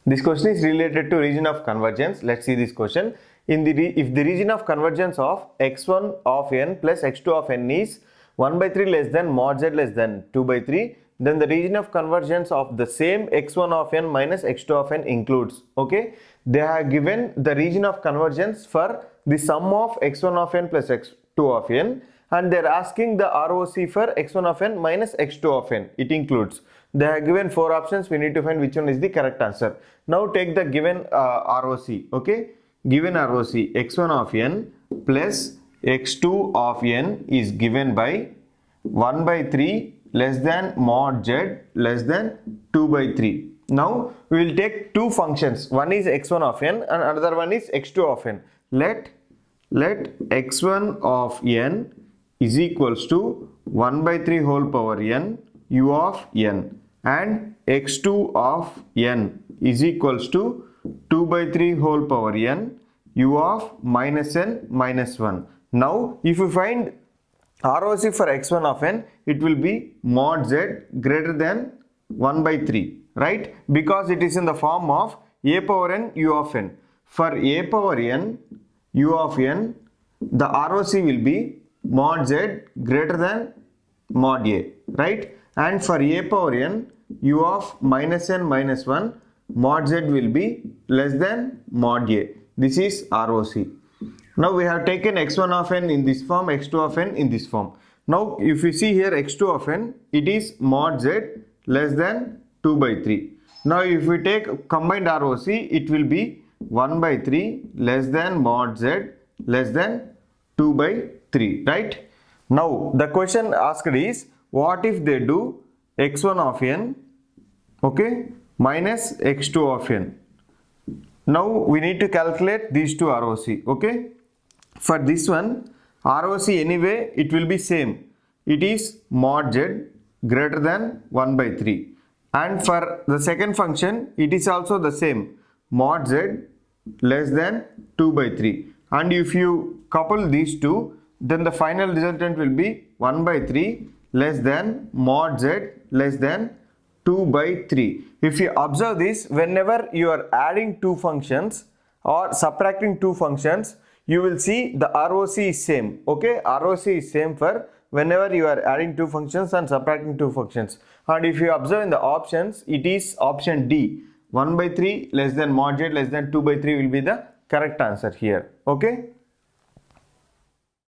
This question is related to region of convergence. Let's see this question. If the region of convergence of x1 of n plus x2 of n is 1 by 3 less than mod z less than 2 by 3, then the region of convergence of the same x1 of n minus x2 of n includes. Okay, they have given the region of convergence for the sum of x1 of n plus x2 of n, and they are asking the ROC for x1 of n minus x2 of n. It includes. They have given 4 options. We need to find which one is the correct answer. Now take the given ROC. Okay, given ROC x1 of n plus x2 of n is given by 1 by 3 less than mod z less than 2 by 3. Now we will take two functions. One is x1 of n and another one is x2 of n. Let x1 of n is equals to 1 by 3 whole power n u of n, and x2 of n is equals to 2 by 3 whole power n u of minus n minus 1. Now if you find ROC for x1 of n, it will be mod z greater than 1 by 3, right? Because it is in the form of a power n u of n. For a power n u of n, the ROC will be mod z greater than mod a, right? And for a power n u of minus n minus 1, mod z will be less than mod a. This is ROC. Now we have taken x1 of n in this form, x2 of n in this form. Now if you see here x2 of n, it is mod z less than 2 by 3. Now if we take combined ROC, it will be 1 by 3 less than mod z less than 2 by 3, right? Now the question asked is, what if they do x1 of n, okay, minus x2 of n? Now we need to calculate these two ROC, okay? For this one, ROC anyway, it will be same. It is mod z greater than 1 by 3. And for the second function, it is also the same, mod z less than 2 by 3. And if you couple these two, then the final resultant will be 1 by 3 less than mod z less than 2 by 3. If you observe this, whenever you are adding two functions or subtracting two functions, you will see the ROC is same. Okay, ROC is same for whenever you are adding two functions and subtracting two functions. And if you observe in the options, it is option D, 1 by 3 less than mod z less than 2 by 3 will be the correct answer here. Okay.